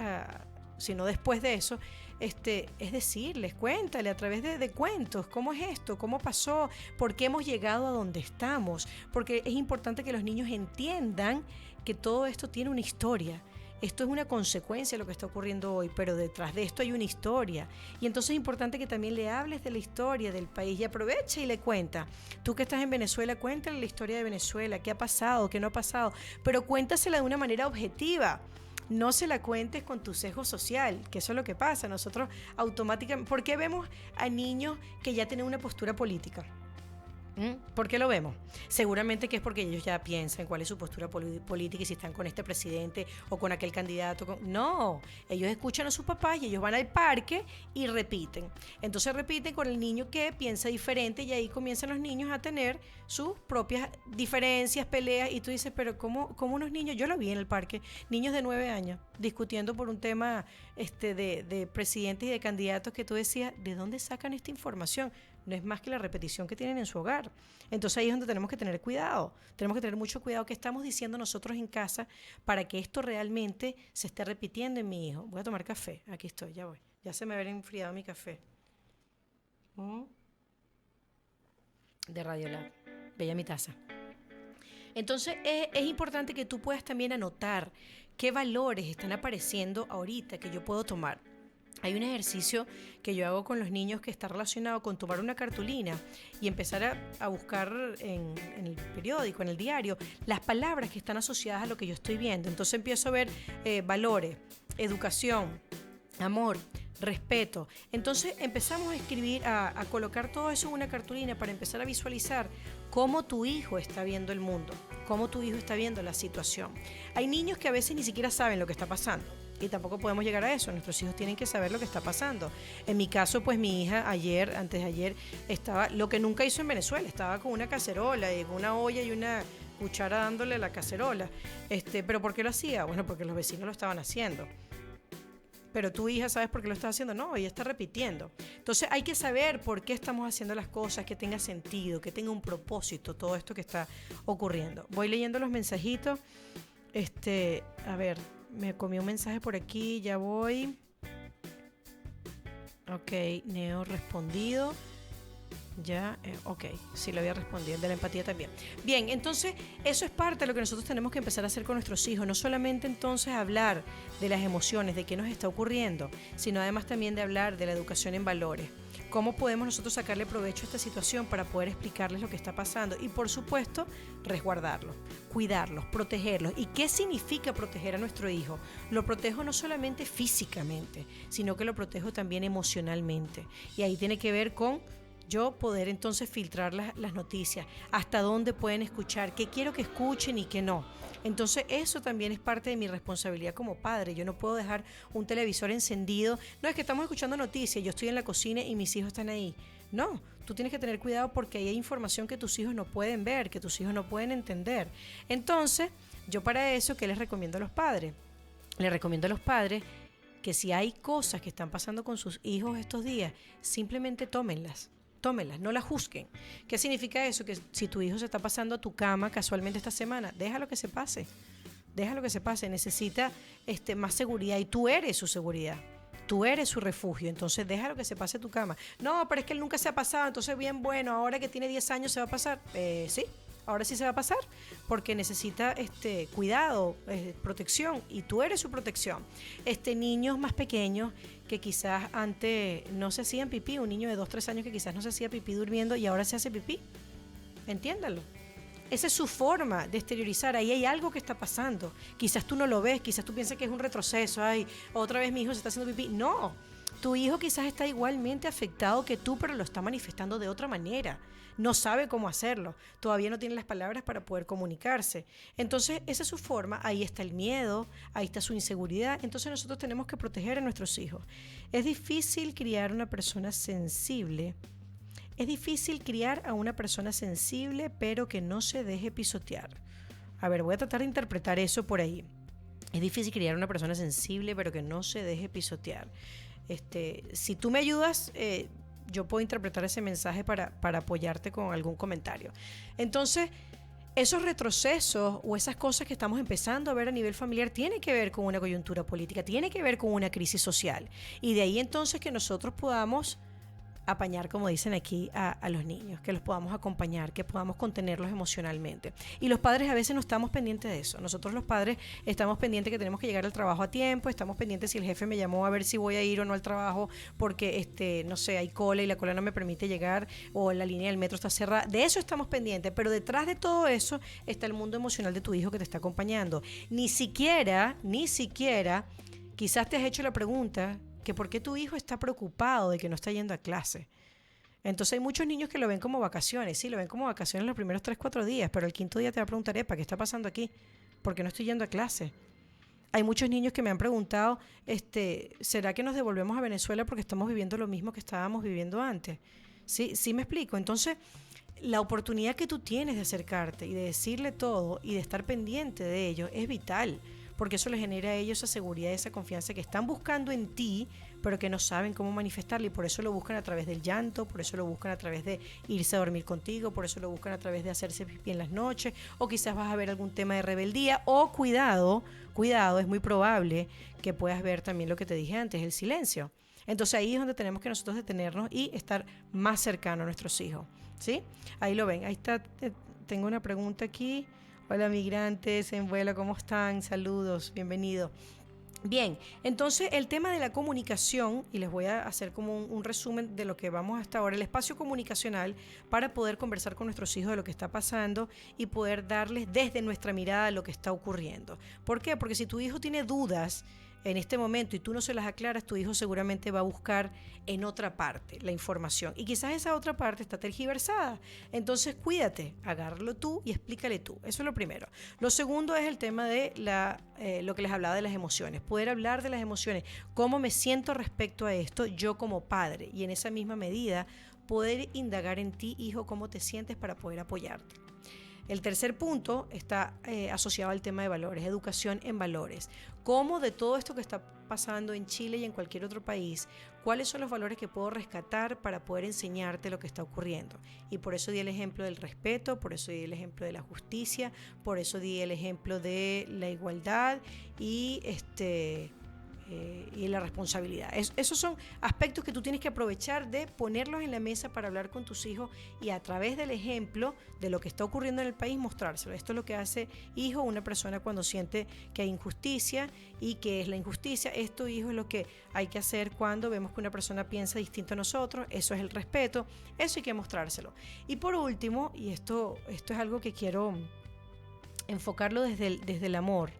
sino después de eso, es decirles, cuéntale a través de cuentos, cómo es esto, cómo pasó, por qué hemos llegado a donde estamos, porque es importante que los niños entiendan que todo esto tiene una historia. Esto es una consecuencia de lo que está ocurriendo hoy, pero detrás de esto hay una historia. Y entonces es importante que también le hables de la historia del país y aprovecha y le cuenta. Tú que estás en Venezuela, cuéntale la historia de Venezuela, qué ha pasado, qué no ha pasado, pero cuéntasela de una manera objetiva. No se la cuentes con tu sesgo social, que eso es lo que pasa. Nosotros automáticamente, ¿por qué vemos a niños que ya tienen una postura política? ¿Por qué lo vemos? Seguramente que es porque ellos ya piensan cuál es su postura política y si están con este presidente o con aquel candidato. No, ellos escuchan a sus papás y ellos van al parque y repiten. Entonces repiten con el niño que piensa diferente y ahí comienzan los niños a tener sus propias diferencias, peleas, y tú dices, pero ¿cómo unos niños? Yo lo vi en el parque, niños de 9 años discutiendo por un tema de presidentes y de candidatos que tú decías, ¿de dónde sacan esta información? No es más que la repetición que tienen en su hogar. Entonces ahí es donde tenemos que tener cuidado. Tenemos que tener mucho cuidado qué estamos diciendo nosotros en casa para que esto realmente se esté repitiendo en mi hijo. Voy a tomar café. Aquí estoy, ya voy. Ya se me había enfriado mi café. De Radiolab. Bella mi taza. Entonces es importante que tú puedas también anotar qué valores están apareciendo ahorita que yo puedo tomar. Hay un ejercicio que yo hago con los niños que está relacionado con tomar una cartulina y empezar a buscar en el periódico, en el diario, las palabras que están asociadas a lo que yo estoy viendo. Entonces empiezo a ver valores, educación, amor, respeto. Entonces empezamos a escribir, a colocar todo eso en una cartulina para empezar a visualizar cómo tu hijo está viendo el mundo, cómo tu hijo está viendo la situación. Hay niños que a veces ni siquiera saben lo que está pasando. Y tampoco podemos llegar a eso. Nuestros hijos tienen que saber lo que está pasando. En mi caso, pues mi hija antes de ayer, estaba, lo que nunca hizo en Venezuela, estaba con una cacerola y con una olla y una cuchara dándole a la cacerola. ¿Pero por qué lo hacía? Bueno, porque los vecinos lo estaban haciendo. Pero tu hija, ¿sabes por qué lo está haciendo? No, ella está repitiendo. Entonces hay que saber por qué estamos haciendo las cosas, que tenga sentido, que tenga un propósito, todo esto que está ocurriendo. Voy leyendo los mensajitos. A ver, me comí un mensaje por aquí, ya voy. Ok, Neo respondido. Ya, ok, sí lo había respondido, el de la empatía también. Bien, entonces eso es parte de lo que nosotros tenemos que empezar a hacer con nuestros hijos, no solamente entonces hablar de las emociones, de qué nos está ocurriendo, sino además también de hablar de la educación en valores. ¿Cómo podemos nosotros sacarle provecho a esta situación para poder explicarles lo que está pasando? Y por supuesto, resguardarlos, cuidarlos, protegerlos. ¿Y qué significa proteger a nuestro hijo? Lo protejo no solamente físicamente, sino que lo protejo también emocionalmente. Y ahí tiene que ver con yo poder entonces filtrar las noticias, hasta dónde pueden escuchar, qué quiero que escuchen y qué no. Entonces eso también es parte de mi responsabilidad como padre. Yo no puedo dejar un televisor encendido. No es que estamos escuchando noticias, yo estoy en la cocina y mis hijos están ahí. No, tú tienes que tener cuidado porque ahí hay información que tus hijos no pueden ver, que tus hijos no pueden entender. Entonces, yo para eso, ¿qué les recomiendo a los padres? Les recomiendo a los padres que si hay cosas que están pasando con sus hijos estos días, simplemente tómenlas, no la juzguen. ¿Qué significa eso? Que si tu hijo se está pasando a tu cama casualmente esta semana, déjalo que se pase. Necesita más seguridad y tú eres su seguridad. Tú eres su refugio, entonces déjalo que se pase a tu cama. No, pero es que él nunca se ha pasado, entonces bien, bueno, ahora que tiene 10 años se va a pasar. Sí, ahora sí se va a pasar porque necesita cuidado, protección, y tú eres su protección. Niños más pequeños que quizás antes no se hacían pipí, un niño de 2, 3 años que quizás no se hacía pipí durmiendo y ahora se hace pipí. Entiéndalo. Esa es su forma de exteriorizar. Ahí hay algo que está pasando. Quizás tú no lo ves, quizás tú piensas que es un retroceso. Ay, otra vez mi hijo se está haciendo pipí. No, tu hijo quizás está igualmente afectado que tú, pero lo está manifestando de otra manera. No sabe cómo hacerlo. Todavía no tiene las palabras para poder comunicarse. Entonces, esa es su forma. Ahí está el miedo, ahí está su inseguridad. Entonces, nosotros tenemos que proteger a nuestros hijos. Es difícil criar una persona sensible. Es difícil criar a una persona sensible, pero que no se deje pisotear. A ver, voy a tratar de interpretar eso por ahí. Es difícil criar a una persona sensible, pero que no se deje pisotear. Si tú me ayudas, yo puedo interpretar ese mensaje para apoyarte con algún comentario. Entonces, esos retrocesos o esas cosas que estamos empezando a ver a nivel familiar tienen que ver con una coyuntura política, tiene que ver con una crisis social. Y de ahí entonces que nosotros podamos apañar, como dicen aquí, a los niños, que los podamos acompañar, que podamos contenerlos emocionalmente. Y los padres a veces no estamos pendientes de eso. Nosotros los padres estamos pendientes que tenemos que llegar al trabajo a tiempo, estamos pendientes si el jefe me llamó a ver si voy a ir o no al trabajo porque, no sé, hay cola y la cola no me permite llegar o la línea del metro está cerrada. De eso estamos pendientes, pero detrás de todo eso está el mundo emocional de tu hijo que te está acompañando. Ni siquiera, quizás te has hecho la pregunta que por qué tu hijo está preocupado de que no está yendo a clase. Entonces hay muchos niños que lo ven como vacaciones, sí, lo ven como vacaciones los primeros 3-4 días, pero el quinto día te va a preguntar, ¿qué está pasando aquí? ¿Por qué no estoy yendo a clase? Hay muchos niños que me han preguntado, ¿será que nos devolvemos a Venezuela porque estamos viviendo lo mismo que estábamos viviendo antes? Sí me explico. Entonces, la oportunidad que tú tienes de acercarte y de decirle todo y de estar pendiente de ellos es vital, porque eso les genera a ellos esa seguridad, esa confianza que están buscando en ti, pero que no saben cómo manifestarla, y por eso lo buscan a través del llanto, por eso lo buscan a través de irse a dormir contigo, por eso lo buscan a través de hacerse pipí en las noches, o quizás vas a ver algún tema de rebeldía, o cuidado, es muy probable que puedas ver también lo que te dije antes, el silencio. Entonces ahí es donde tenemos que nosotros detenernos y estar más cercanos a nuestros hijos, ¿sí? Ahí lo ven, ahí está, tengo una pregunta aquí. Hola migrantes en vuelo, ¿cómo están? Saludos, bienvenido. Bien, entonces el tema de la comunicación, y les voy a hacer como un resumen de lo que vamos hasta ahora, el espacio comunicacional para poder conversar con nuestros hijos de lo que está pasando y poder darles desde nuestra mirada lo que está ocurriendo. ¿Por qué? Porque si tu hijo tiene dudas en este momento y tú no se las aclaras, tu hijo seguramente va a buscar en otra parte la información y quizás esa otra parte está tergiversada. Entonces cuídate, agárralo tú y explícale tú. Eso es lo primero. Lo segundo es el tema de lo que les hablaba de las emociones, poder hablar de las emociones, cómo me siento respecto a esto yo como padre, y en esa misma medida poder indagar en ti, hijo, cómo te sientes para poder apoyarte. El tercer punto está asociado al tema de valores, educación en valores. Cómo de todo esto que está pasando en Chile y en cualquier otro país, cuáles son los valores que puedo rescatar para poder enseñarte lo que está ocurriendo. Y por eso di el ejemplo del respeto, por eso di el ejemplo de la justicia, por eso di el ejemplo de la igualdad y la responsabilidad. Esos son aspectos que tú tienes que aprovechar de ponerlos en la mesa para hablar con tus hijos y a través del ejemplo de lo que está ocurriendo en el país mostrárselo. Esto es lo que hace, hijo, una persona cuando siente que hay injusticia. ¿Y qué es la injusticia? Esto, hijo, es lo que hay que hacer cuando vemos que una persona piensa distinto a nosotros. Eso es el respeto, eso hay que mostrárselo. Y por último, y esto es algo que quiero enfocarlo desde el amor,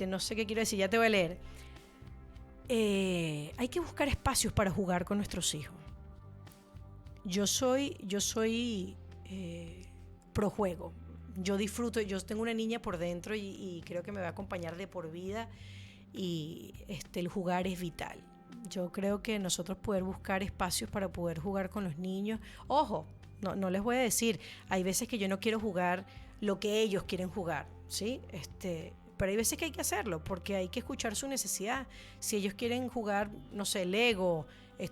no sé qué quiero decir, ya te voy a leer. Hay que buscar espacios para jugar con nuestros hijos. Yo soy pro juego. Yo disfruto, yo tengo una niña por dentro y creo que me va a acompañar de por vida, y el jugar es vital. Yo creo que nosotros poder buscar espacios para poder jugar con los niños. Ojo, no les voy a decir, hay veces que yo no quiero jugar lo que ellos quieren jugar, ¿sí? Pero hay veces que hay que hacerlo porque hay que escuchar su necesidad. Si ellos quieren jugar, no sé, Lego,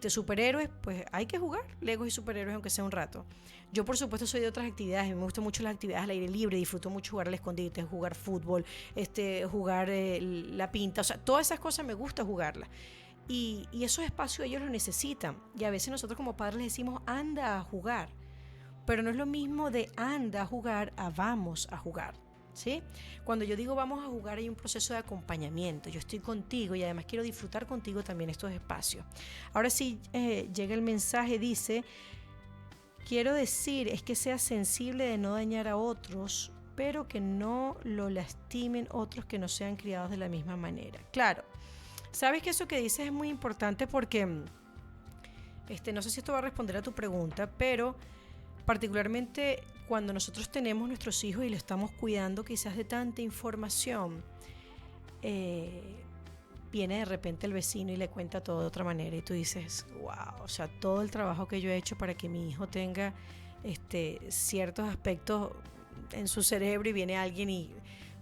superhéroes, pues hay que jugar Legos y superhéroes aunque sea un rato. Yo por supuesto soy de otras actividades, me gustan mucho las actividades al aire libre, disfruto mucho jugar al escondite, jugar fútbol, jugar la pinta, o sea, todas esas cosas me gusta jugarlas. Y esos espacios ellos los necesitan, y a veces nosotros como padres les decimos anda a jugar, pero no es lo mismo de anda a jugar a vamos a jugar. ¿Sí? Cuando yo digo vamos a jugar, hay un proceso de acompañamiento. Yo estoy contigo y además quiero disfrutar contigo también estos espacios. Ahora sí, llega el mensaje, dice: quiero decir es que seas sensible de no dañar a otros, pero que no lo lastimen otros que no sean criados de la misma manera. Claro, sabes que eso que dices es muy importante porque no sé si esto va a responder a tu pregunta, pero particularmente cuando nosotros tenemos nuestros hijos y los estamos cuidando quizás de tanta información, viene de repente el vecino y le cuenta todo de otra manera y tú dices, wow, o sea, todo el trabajo que yo he hecho para que mi hijo tenga ciertos aspectos en su cerebro, y viene alguien y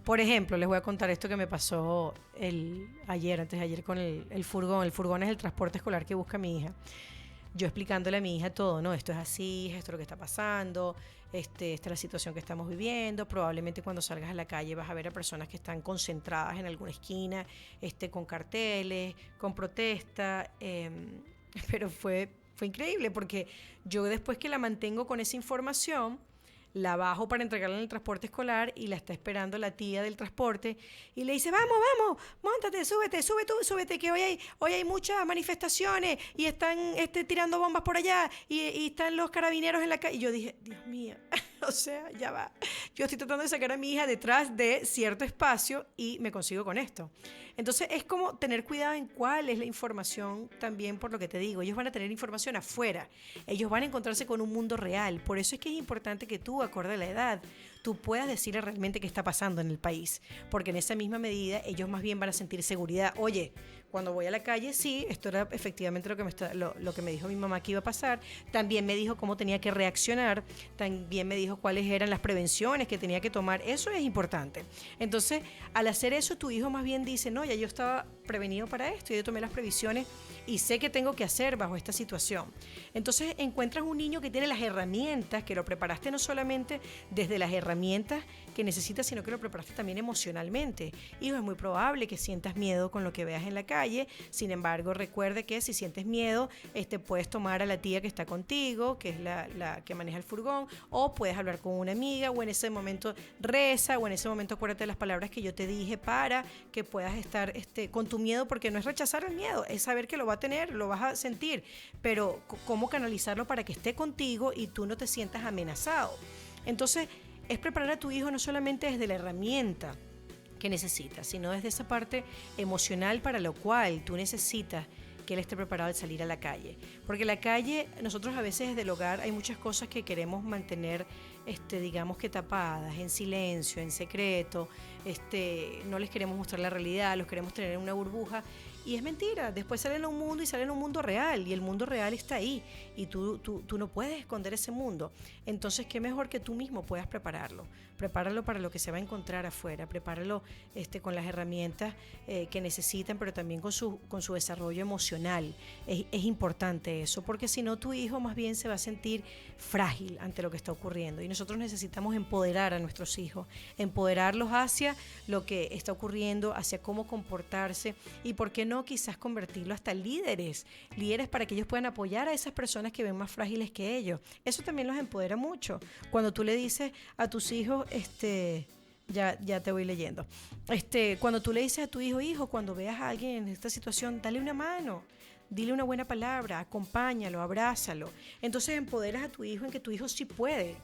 Por ejemplo, les voy a contar esto que me pasó antes de ayer con el furgón. El furgón es el transporte escolar que busca mi hija. Yo explicándole a mi hija todo, ¿no? Esto es así, esto es lo que está pasando, esta es la situación que estamos viviendo. Probablemente cuando salgas a la calle vas a ver a personas que están concentradas en alguna esquina, con carteles, con protesta. Pero fue increíble porque yo después que la mantengo con esa información, la bajo para entregarla en el transporte escolar y la está esperando la tía del transporte y le dice, vamos, móntate, súbete, que hoy hay muchas manifestaciones y están tirando bombas por allá y están los carabineros en la calle. Y yo dije, Dios mío, o sea, ya va. Yo estoy tratando de sacar a mi hija detrás de cierto espacio y me consigo con esto. Entonces es como tener cuidado en cuál es la información también, por lo que te digo. Ellos van a tener información afuera. Ellos van a encontrarse con un mundo real. Por eso es que es importante que tú, acorde a la edad, tú puedas decirle realmente qué está pasando en el país. Porque en esa misma medida ellos más bien van a sentir seguridad. Oye, cuando voy a la calle, sí, esto era efectivamente lo que me dijo mi mamá que iba a pasar. También me dijo cómo tenía que reaccionar. También me dijo cuáles eran las prevenciones que tenía que tomar. Eso es importante. Entonces, al hacer eso, tu hijo más bien dice, no, ya yo estaba prevenido para esto, yo tomé las previsiones y sé qué tengo que hacer bajo esta situación. Entonces, encuentras un niño que tiene las herramientas, que lo preparaste no solamente desde las herramientas que necesitas, sino que lo preparaste también emocionalmente. Hijo, es muy probable que sientas miedo con lo que veas en la calle. Sin embargo, recuerde que si sientes miedo, puedes tomar a la tía que está contigo, que es la que maneja el furgón, o puedes hablar con una amiga, o en ese momento reza, o en ese momento acuérdate de las palabras que yo te dije para que puedas estar con tu miedo, porque no es rechazar el miedo, es saber que lo va a tener, lo vas a sentir, pero cómo canalizarlo para que esté contigo y tú no te sientas amenazado. Entonces, es preparar a tu hijo no solamente desde la herramienta que necesitas, sino desde esa parte emocional para lo cual tú necesitas que él esté preparado al salir a la calle. Porque la calle, nosotros a veces desde el hogar hay muchas cosas que queremos mantener, digamos que tapadas, en silencio, en secreto, no les queremos mostrar la realidad, los queremos tener en una burbuja. Y es mentira, después salen a un mundo y salen a un mundo real, y el mundo real está ahí, y tú no puedes esconder ese mundo. Entonces, qué mejor que tú mismo puedas prepararlo para lo que se va a encontrar afuera, prepáralo con las herramientas que necesitan, pero también con su desarrollo emocional. Es importante eso, porque si no, tu hijo más bien se va a sentir frágil ante lo que está ocurriendo, y nosotros necesitamos empoderar a nuestros hijos, empoderarlos hacia lo que está ocurriendo, hacia cómo comportarse, y por qué no quizás convertirlo hasta líderes para que ellos puedan apoyar a esas personas que ven más frágiles que ellos. Eso también los empodera mucho. Cuando tú le dices a tus hijos, ya te voy leyendo, cuando tú le dices a tu hijo, cuando veas a alguien en esta situación, dale una mano, dile una buena palabra, acompáñalo, abrázalo. Entonces empoderas a tu hijo en que tu hijo sí puede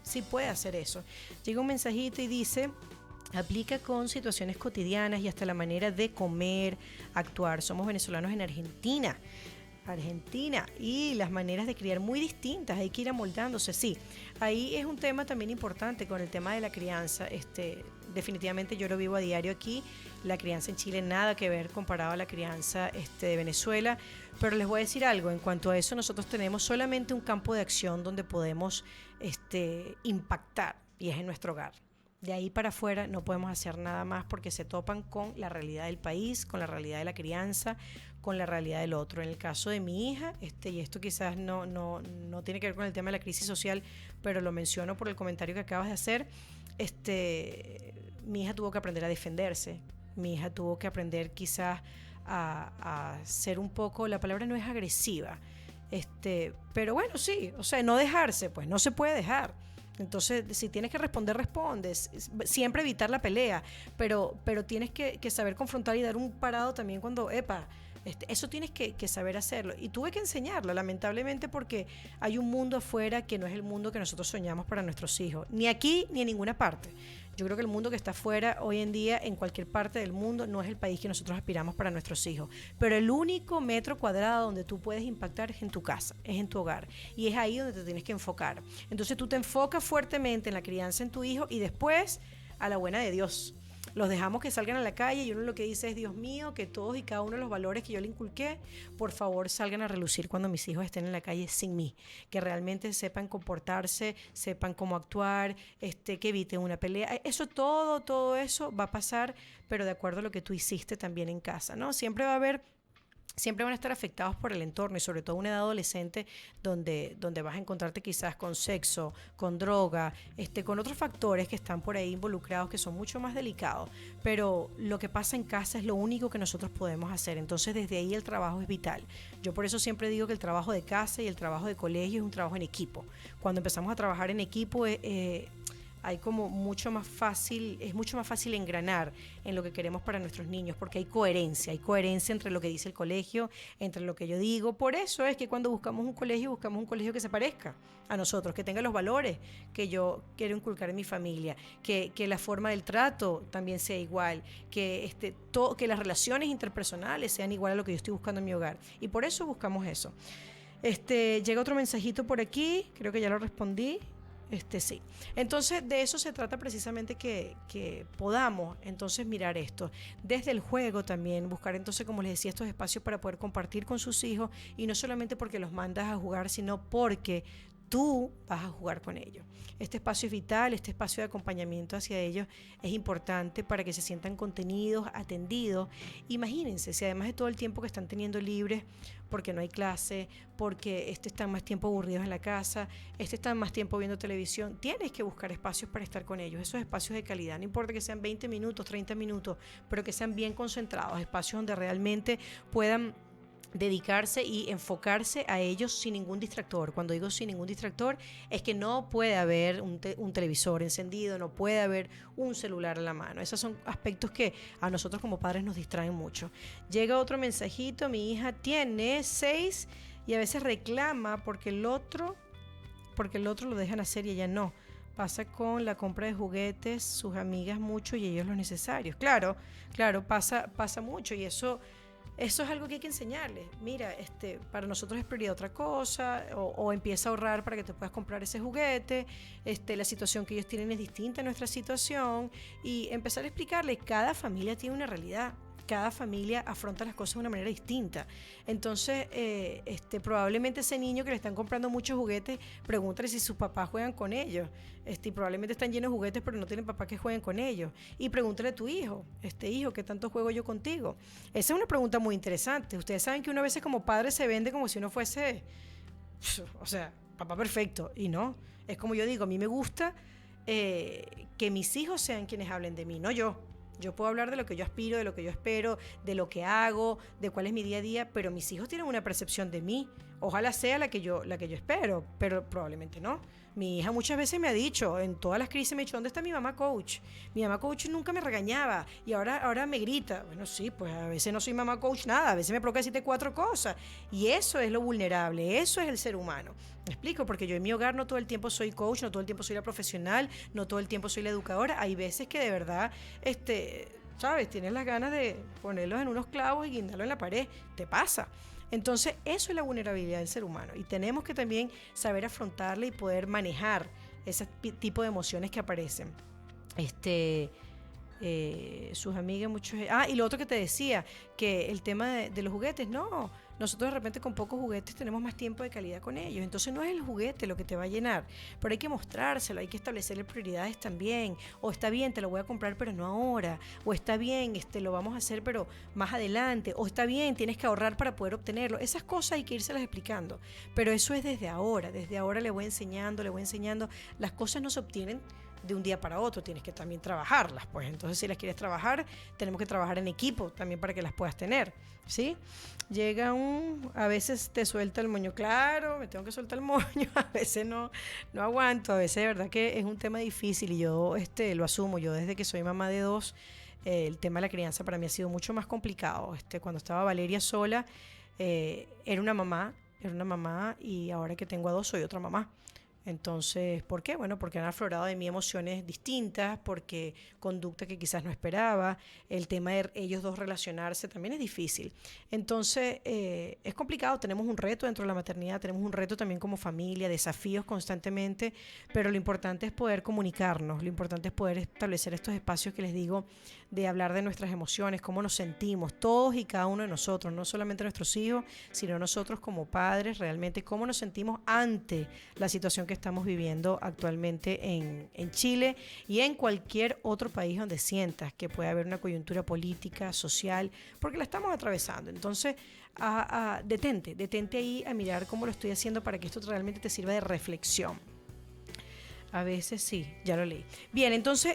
hacer eso. Llega un mensajito y dice: aplica con situaciones cotidianas y hasta la manera de comer, actuar. Somos venezolanos en Argentina, y las maneras de criar muy distintas, hay que ir amoldándose, sí. Ahí es un tema también importante con el tema de la crianza. Definitivamente yo lo vivo a diario aquí. La crianza en Chile nada que ver comparado a la crianza de Venezuela, pero les voy a decir algo, en cuanto a eso nosotros tenemos solamente un campo de acción donde podemos impactar, y es en nuestro hogar. De ahí para afuera no podemos hacer nada más, porque se topan con la realidad del país, con la realidad de la crianza, con la realidad del otro. En el caso de mi hija, y esto quizás no tiene que ver con el tema de la crisis social, pero lo menciono por el comentario que acabas de hacer, mi hija tuvo que aprender a defenderse. Mi hija tuvo que aprender quizás a ser un poco, la palabra no es agresiva, pero bueno, sí, o sea, no dejarse, pues no se puede dejar. Entonces, si tienes que responder, respondes. Siempre evitar la pelea, pero tienes que saber confrontar y dar un parado también cuando, eso tienes que saber hacerlo. Y tuve que enseñarlo, lamentablemente, porque hay un mundo afuera que no es el mundo que nosotros soñamos para nuestros hijos, ni aquí ni en ninguna parte. Yo creo que el mundo que está afuera hoy en día, en cualquier parte del mundo, no es el país que nosotros aspiramos para nuestros hijos. Pero el único metro cuadrado donde tú puedes impactar es en tu casa, es en tu hogar. Y es ahí donde te tienes que enfocar. Entonces tú te enfocas fuertemente en la crianza en tu hijo y después a la buena de Dios. Los dejamos que salgan a la calle y uno lo que dice es, Dios mío, que todos y cada uno de los valores que yo le inculqué, por favor salgan a relucir cuando mis hijos estén en la calle sin mí, que realmente sepan comportarse, sepan cómo actuar, que eviten una pelea. Eso todo eso va a pasar, pero de acuerdo a lo que tú hiciste también en casa, ¿no? Siempre van a estar afectados por el entorno y sobre todo una edad adolescente donde vas a encontrarte quizás con sexo, con droga, con otros factores que están por ahí involucrados que son mucho más delicados. Pero lo que pasa en casa es lo único que nosotros podemos hacer. Entonces desde ahí el trabajo es vital. Yo por eso siempre digo que el trabajo de casa y el trabajo de colegio es un trabajo en equipo. Cuando empezamos a trabajar en equipo hay como mucho más fácil, es mucho más fácil engranar en lo que queremos para nuestros niños, porque hay coherencia entre lo que dice el colegio, entre lo que yo digo. Por eso es que cuando buscamos un colegio que se parezca a nosotros, que tenga los valores que yo quiero inculcar en mi familia, que la forma del trato también sea igual, que las relaciones interpersonales sean igual a lo que yo estoy buscando en mi hogar. Y por eso buscamos eso. Llega otro mensajito por aquí, creo que ya lo respondí. Sí. Entonces de eso se trata precisamente que podamos entonces mirar esto desde el juego también, buscar entonces, como les decía, estos espacios para poder compartir con sus hijos y no solamente porque los mandas a jugar, sino porque tú vas a jugar con ellos. Este espacio es vital, este espacio de acompañamiento hacia ellos es importante para que se sientan contenidos, atendidos. Imagínense, si además de todo el tiempo que están teniendo libres, porque no hay clase, porque están más tiempo aburridos en la casa, están más tiempo viendo televisión, tienes que buscar espacios para estar con ellos, esos espacios de calidad, no importa que sean 20 minutos, 30 minutos, pero que sean bien concentrados, espacios donde realmente puedan dedicarse y enfocarse a ellos sin ningún distractor. Cuando digo sin ningún distractor, es que no puede haber un televisor encendido, no puede haber un celular a la mano. Esos son aspectos que a nosotros como padres nos distraen mucho. Llega otro mensajito, mi hija tiene 6 y a veces reclama porque el otro lo dejan hacer y ella no. Pasa con la compra de juguetes, sus amigas mucho y ellos los necesarios. Claro, pasa mucho y eso es algo que hay que enseñarles. Mira, para nosotros es prioridad otra cosa, o empieza a ahorrar para que te puedas comprar ese juguete. La situación que ellos tienen es distinta a nuestra situación y empezar a explicarles, cada familia tiene una realidad. Cada familia afronta las cosas de una manera distinta. Entonces, probablemente ese niño que le están comprando muchos juguetes, pregúntale si sus papás juegan con ellos. Y probablemente están llenos de juguetes, pero no tienen papás que jueguen con ellos. Y pregúntale a tu hijo, hijo, ¿qué tanto juego yo contigo? Esa es una pregunta muy interesante. Ustedes saben que uno a veces como padre se vende como si uno fuese, papá perfecto. Y no, es como yo digo, a mí me gusta que mis hijos sean quienes hablen de mí, no yo. Yo puedo hablar de lo que yo aspiro, de lo que yo espero, de lo que hago, de cuál es mi día a día, pero mis hijos tienen una percepción de mí. Ojalá sea la que yo espero, pero probablemente no. Mi hija muchas veces me ha dicho, en todas las crisis me ha dicho, ¿dónde está mi mamá coach? Mi mamá coach nunca me regañaba y ahora me grita. Bueno, sí, pues a veces no soy mamá coach nada, a veces me provoca decirte 4 cosas. Y eso es lo vulnerable, eso es el ser humano. ¿Me explico? Porque yo en mi hogar no todo el tiempo soy coach, no todo el tiempo soy la profesional, no todo el tiempo soy la educadora. Hay veces que de verdad, ¿sabes? Tienes las ganas de ponerlos en unos clavos y guindarlos en la pared. Te pasa. Entonces, eso es la vulnerabilidad del ser humano y tenemos que también saber afrontarla y poder manejar ese tipo de emociones que aparecen. Sus amigas, muchos... y lo otro que te decía, que el tema de los juguetes, no, nosotros de repente con pocos juguetes tenemos más tiempo de calidad con ellos, entonces no es el juguete lo que te va a llenar, pero hay que mostrárselo, hay que establecerle prioridades también, o está bien, te lo voy a comprar pero no ahora, o está bien, lo vamos a hacer pero más adelante, o está bien, tienes que ahorrar para poder obtenerlo. Esas cosas hay que irselas explicando, pero eso es desde ahora le voy enseñando, las cosas no se obtienen de un día para otro, tienes que también trabajarlas, pues entonces si las quieres trabajar, tenemos que trabajar en equipo también para que las puedas tener, ¿sí? A veces te suelta el moño, claro, me tengo que soltar el moño, a veces no aguanto, a veces de verdad que es un tema difícil y yo lo asumo, yo desde que soy mamá de 2, el tema de la crianza para mí ha sido mucho más complicado. Cuando estaba Valeria sola, era una mamá y ahora que tengo a 2 soy otra mamá. Entonces, ¿por qué? Bueno, porque han aflorado de mí emociones distintas, porque conducta que quizás no esperaba, el tema de ellos dos relacionarse también es difícil. Entonces, es complicado, tenemos un reto dentro de la maternidad, tenemos un reto también como familia, desafíos constantemente, pero lo importante es poder comunicarnos, lo importante es poder establecer estos espacios que les digo, de hablar de nuestras emociones, cómo nos sentimos, todos y cada uno de nosotros, no solamente nuestros hijos, sino nosotros como padres, realmente cómo nos sentimos ante la situación que estamos viviendo actualmente en Chile y en cualquier otro país donde sientas que puede haber una coyuntura política, social, porque la estamos atravesando. Entonces, detente ahí a mirar cómo lo estoy haciendo para que esto realmente te sirva de reflexión. A veces sí, ya lo leí. Bien, entonces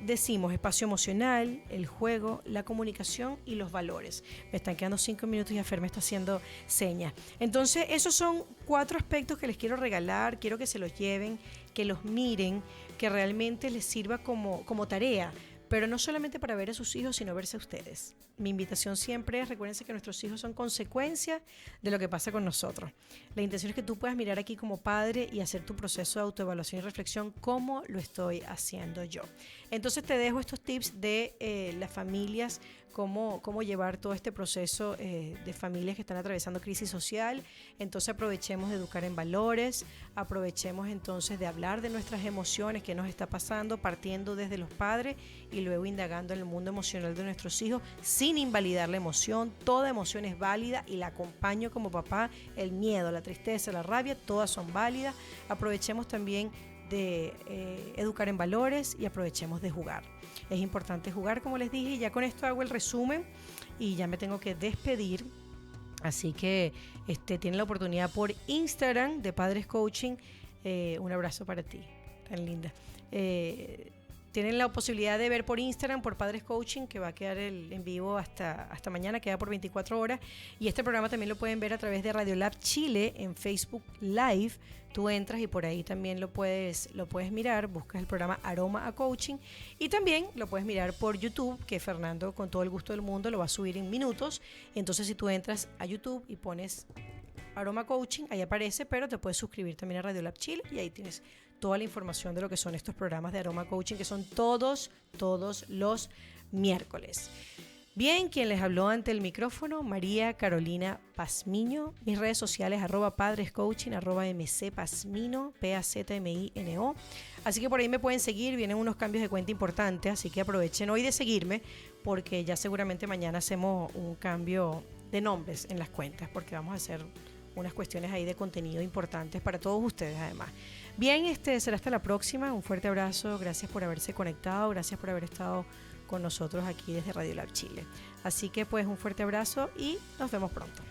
decimos espacio emocional, el juego, la comunicación y los valores. Me están quedando 5 minutos y ya Fer me está haciendo señas. Entonces, esos son 4 aspectos que les quiero regalar, quiero que se los lleven, que los miren, que realmente les sirva como tarea. Pero no solamente para ver a sus hijos, sino verse a ustedes. Mi invitación siempre es, recuérdense que nuestros hijos son consecuencia de lo que pasa con nosotros. La intención es que tú puedas mirar aquí como padre y hacer tu proceso de autoevaluación y reflexión, cómo lo estoy haciendo yo. Entonces te dejo estos tips de las familias, cómo llevar todo este proceso de familias que están atravesando crisis social. Entonces aprovechemos de educar en valores, aprovechemos entonces de hablar de nuestras emociones, qué nos está pasando, partiendo desde los padres y luego indagando en el mundo emocional de nuestros hijos, sin invalidar la emoción. Toda emoción es válida y la acompaño como papá. El miedo, la tristeza, la rabia, todas son válidas. Aprovechemos también de educar en valores y aprovechemos de jugar. Es importante jugar, como les dije, y ya con esto hago el resumen y ya me tengo que despedir. Así que tienen la oportunidad por Instagram de Padres Coaching. Un abrazo para ti, tan linda. Tienen la posibilidad de ver por Instagram, por Padres Coaching, que va a quedar en vivo hasta mañana, queda por 24 horas. Y este programa también lo pueden ver a través de Radiolab Chile en Facebook Live. Tú entras y por ahí también lo puedes mirar, buscas el programa Aroma a Coaching y también lo puedes mirar por YouTube, que Fernando con todo el gusto del mundo lo va a subir en minutos. Entonces si tú entras a YouTube y pones Aroma Coaching, ahí aparece, pero te puedes suscribir también a Radiolab Chile y ahí tienes toda la información de lo que son estos programas de Aroma Coaching, que son todos los miércoles. Bien, quien les habló ante el micrófono, María Carolina Pazmiño. Mis redes sociales, @padrescoaching, @mcpazmino, PAZMINO. Así que por ahí me pueden seguir, vienen unos cambios de cuenta importantes, así que aprovechen hoy de seguirme, porque ya seguramente mañana hacemos un cambio de nombres en las cuentas, porque vamos a hacer unas cuestiones ahí de contenido importantes para todos ustedes además. Bien, será hasta la próxima. Un fuerte abrazo, gracias por haberse conectado, gracias por haber estado con nosotros aquí desde Radiolab Chile. Así que pues un fuerte abrazo y nos vemos pronto.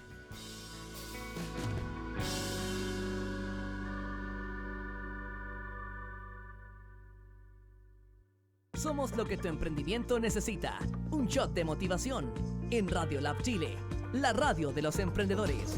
Somos lo que tu emprendimiento necesita. Un shot de motivación en Radiolab Chile, la radio de los emprendedores.